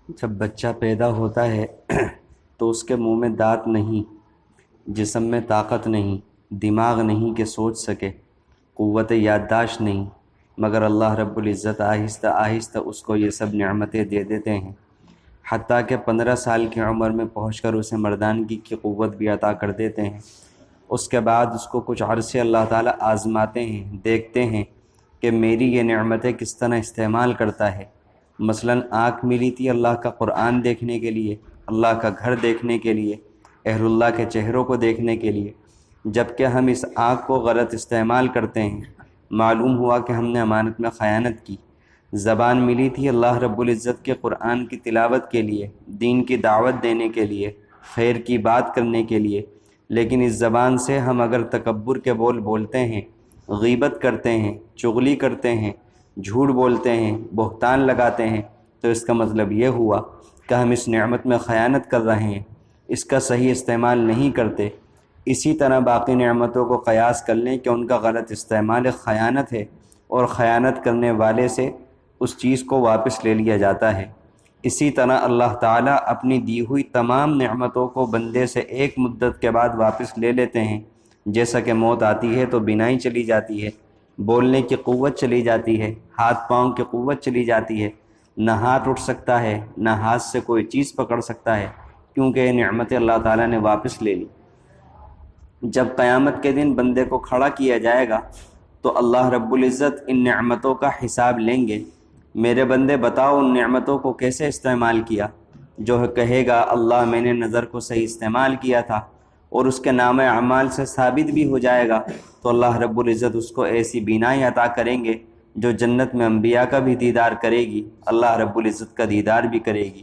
جب بچہ پیدا ہوتا ہے تو اس کے منہ میں دانت نہیں، جسم میں طاقت نہیں، دماغ نہیں کہ سوچ سکے، قوت یادداشت نہیں، مگر اللہ رب العزت آہستہ آہستہ اس کو یہ سب نعمتیں دے دیتے ہیں، حتیٰ کہ 15 سال کی عمر میں پہنچ کر اسے مردانگی کی قوت بھی عطا کر دیتے ہیں۔ اس کے بعد اس کو کچھ عرصے اللہ تعالیٰ آزماتے ہیں، دیکھتے ہیں کہ میری یہ نعمتیں کس طرح استعمال کرتا ہے۔ مثلاً آنکھ ملی تھی اللہ کا قرآن دیکھنے کے لیے، اللہ کا گھر دیکھنے کے لیے، اہل اللہ کے چہروں کو دیکھنے کے لیے، جبکہ ہم اس آنکھ کو غلط استعمال کرتے ہیں، معلوم ہوا کہ ہم نے امانت میں خیانت کی۔ زبان ملی تھی اللہ رب العزت کے قرآن کی تلاوت کے لیے، دین کی دعوت دینے کے لیے، خیر کی بات کرنے کے لیے، لیکن اس زبان سے ہم اگر تکبر کے بول بولتے ہیں، غیبت کرتے ہیں، چغلی کرتے ہیں، جھوٹ بولتے ہیں، بہتان لگاتے ہیں، تو اس کا مطلب یہ ہوا کہ ہم اس نعمت میں خیانت کر رہے ہیں، اس کا صحیح استعمال نہیں کرتے۔ اسی طرح باقی نعمتوں کو قیاس کر لیں کہ ان کا غلط استعمال خیانت ہے، اور خیانت کرنے والے سے اس چیز کو واپس لے لیا جاتا ہے۔ اسی طرح اللہ تعالیٰ اپنی دی ہوئی تمام نعمتوں کو بندے سے ایک مدت کے بعد واپس لے لیتے ہیں، جیسا کہ موت آتی ہے تو بینائی چلی جاتی ہے، بولنے کی قوت چلی جاتی ہے، ہاتھ پاؤں کی قوت چلی جاتی ہے، نہ ہاتھ اٹھ سکتا ہے، نہ ہاتھ سے کوئی چیز پکڑ سکتا ہے، کیونکہ یہ نعمتیں اللہ تعالیٰ نے واپس لے لی۔ جب قیامت کے دن بندے کو کھڑا کیا جائے گا تو اللہ رب العزت ان نعمتوں کا حساب لیں گے۔ میرے بندے بتاؤ ان نعمتوں کو کیسے استعمال کیا؟ جو کہے گا اللہ میں نے نظر کو صحیح استعمال کیا تھا، اور اس کے نام اعمال سے ثابت بھی ہو جائے گا، تو اللہ رب العزت اس کو ایسی بینائی عطا کریں گے جو جنت میں انبیاء کا بھی دیدار کرے گی، اللہ رب العزت کا دیدار بھی کرے گی۔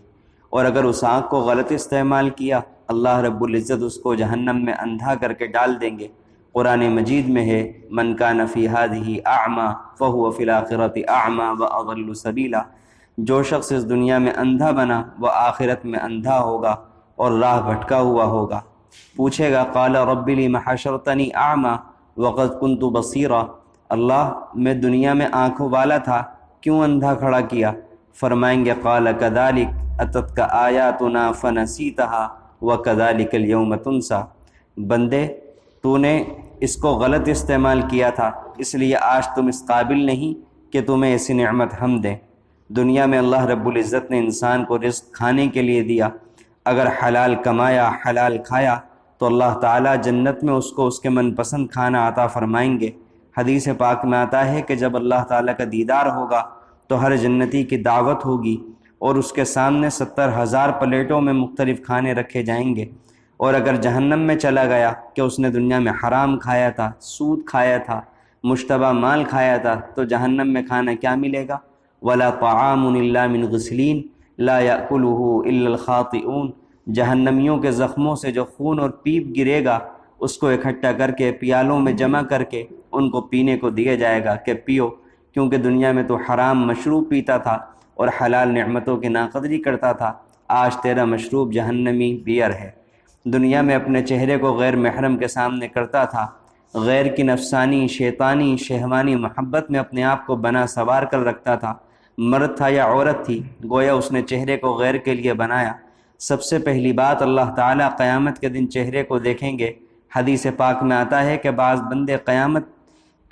اور اگر اس آنکھ کو غلط استعمال کیا، اللہ رب العزت اس کو جہنم میں اندھا کر کے ڈال دیں گے۔ قرآن مجید میں ہے من کان فی ہذہ اعمی فہو فی الآخرۃ اعمی واضل سبیلا، جو شخص اس دنیا میں اندھا بنا وہ آخرت میں اندھا ہوگا اور راہ بھٹکا ہوا ہوگا۔ پوچھے گا قال رب لم حشرتنی اعمی وقد کنت بصیرا، اللہ میں دنیا میں آنکھوں والا تھا، کیوں اندھا کھڑا کیا؟ فرمائیں گے قال کذالک اتتک آیاتنا فنسیتها وکذالک اليوم تنسیٰ، بندے تو نے اس کو غلط استعمال کیا تھا، اس لیے آج تم اس قابل نہیں کہ تمہیں ایسی نعمت ہم دیں۔ دنیا میں اللہ رب العزت نے انسان کو رزق کھانے کے لیے دیا، اگر حلال کمایا، حلال کھایا، تو اللہ تعالیٰ جنت میں اس کو اس کے من پسند کھانا عطا فرمائیں گے۔ حدیث پاک میں آتا ہے کہ جب اللہ تعالیٰ کا دیدار ہوگا تو ہر جنتی کی دعوت ہوگی، اور اس کے سامنے 70,000 پلیٹوں میں مختلف کھانے رکھے جائیں گے۔ اور اگر جہنم میں چلا گیا کہ اس نے دنیا میں حرام کھایا تھا، سود کھایا تھا، مشتبہ مال کھایا تھا، تو جہنم میں کھانا کیا ملے گا؟ ولا طعام الا من غسلین لا یاکلہ الا الخاطئون، جہنمیوں کے زخموں سے جو خون اور پیپ گرے گا اس کو اکٹھا کر کے پیالوں میں جمع کر کے ان کو پینے کو دیا جائے گا کہ پیو، کیونکہ دنیا میں تو حرام مشروب پیتا تھا اور حلال نعمتوں کی ناقدری کرتا تھا، آج تیرا مشروب جہنمی بیئر ہے۔ دنیا میں اپنے چہرے کو غیر محرم کے سامنے کرتا تھا، غیر کی نفسانی، شیطانی، شہوانی محبت میں اپنے آپ کو بنا سوار کر رکھتا تھا، مرد تھا یا عورت تھی، گویا اس نے چہرے کو غیر کے لیے بنایا۔ سب سے پہلی بات اللہ تعالیٰ قیامت کے دن چہرے کو دیکھیں گے۔ حدیث پاک میں آتا ہے کہ بعض بندے قیامت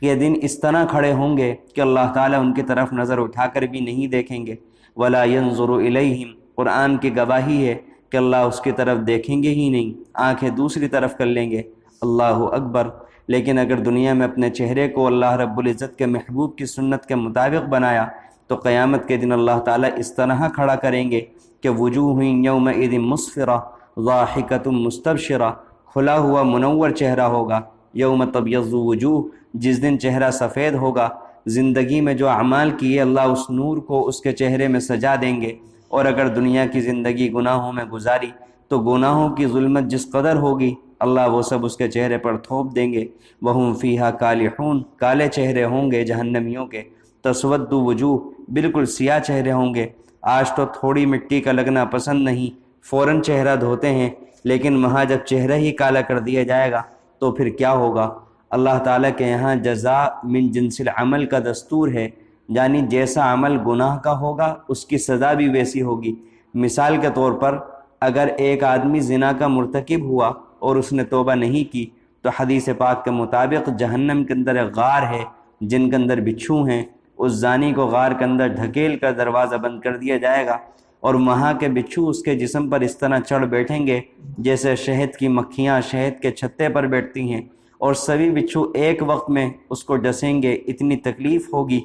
کے دن اس طرح کھڑے ہوں گے کہ اللہ تعالیٰ ان کی طرف نظر اٹھا کر بھی نہیں دیکھیں گے۔ ولا ينظر الیہم، قرآن کی گواہی ہے کہ اللہ اس کی طرف دیکھیں گے ہی نہیں، آنکھیں دوسری طرف کر لیں گے۔ اللہ اکبر۔ لیکن اگر دنیا میں اپنے چہرے کو اللہ رب العزت کے محبوب کی سنت کے مطابق بنایا تو قیامت کے دن اللہ تعالیٰ اس طرح کھڑا کریں گے کہ وجوہ یومئذ مسفرہ ضاحکۃ مستبشرہ، کھلا ہوا منور چہرہ ہوگا۔ یوم تبیض وجوہ، جس دن چہرہ سفید ہوگا، زندگی میں جو اعمال کیے اللہ اس نور کو اس کے چہرے میں سجا دیں گے، اور اگر دنیا کی زندگی گناہوں میں گزاری تو گناہوں کی ظلمت جس قدر ہوگی اللہ وہ سب اس کے چہرے پر تھوپ دیں گے۔ وہم فیہا کالحون، کالے چہرے ہوں گے جہنمیوں کے۔ تسود وجوہ، بالکل سیاہ چہرے ہوں گے۔ آج تو تھوڑی مٹی کا لگنا پسند نہیں، فوراً چہرہ دھوتے ہیں، لیکن وہاں جب چہرہ ہی کالا کر دیا جائے گا تو پھر کیا ہوگا؟ اللہ تعالیٰ کے یہاں جزاء من جنس العمل کا دستور ہے، یعنی جیسا عمل گناہ کا ہوگا اس کی سزا بھی ویسی ہوگی۔ مثال کے طور پر اگر ایک آدمی زنا کا مرتکب ہوا اور اس نے توبہ نہیں کی تو حدیث پاک کے مطابق جہنم کے اندر ایک غار ہے جن کے اندر بچھو ہیں، اس زانی کو غار کے اندر ڈھکیل کر دروازہ بند کر دیا جائے گا، اور وہاں کے بچھو اس کے جسم پر اس طرح چڑھ بیٹھیں گے جیسے شہد کی مکھیاں شہد کے چھتے پر بیٹھتی ہیں، اور سبھی بچھو ایک وقت میں اس کو ڈسیں گے۔ اتنی تکلیف ہوگی،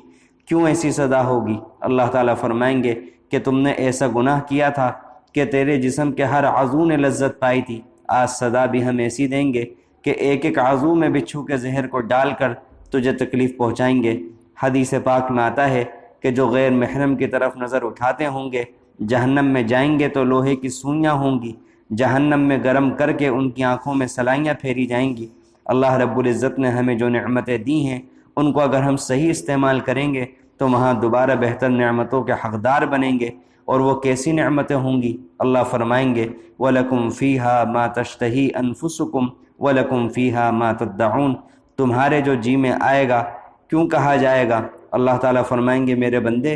کیوں ایسی سزا ہوگی؟ اللہ تعالیٰ فرمائیں گے کہ تم نے ایسا گناہ کیا تھا کہ تیرے جسم کے ہر عضو نے لذت پائی تھی، آج سزا بھی ہم ایسی دیں گے کہ ایک ایک عضو میں بچھو کے زہر کو ڈال کر تجھے تکلیف پہنچائیں گے۔ حدیث پاک میں آتا ہے کہ جو غیر محرم کی طرف نظر اٹھاتے ہوں گے جہنم میں جائیں گے تو لوہے کی سوئیاں ہوں گی، جہنم میں گرم کر کے ان کی آنکھوں میں سلائیاں پھیری جائیں گی۔ اللہ رب العزت نے ہمیں جو نعمتیں دی ہیں ان کو اگر ہم صحیح استعمال کریں گے تو وہاں دوبارہ بہتر نعمتوں کے حقدار بنیں گے، اور وہ کیسی نعمتیں ہوں گی؟ اللہ فرمائیں گے وَلَكُمْ فِيهَا مَا تَشْتَهِي أَنفُسُكُمْ وَلَكُمْ فِيهَا مَا تَدَّعُونَ، تمہارے جو جی میں آئے گا کیوں کہا جائے گا؟ اللہ تعالیٰ فرمائیں گے میرے بندے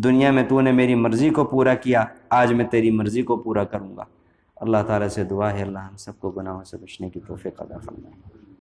دنیا میں تو نے میری مرضی کو پورا کیا، آج میں تیری مرضی کو پورا کروں گا۔ اللہ تعالیٰ سے دعا ہے اللہ ہم سب کو گناہوں سے بچنے کی توفیق عطا فرمائے۔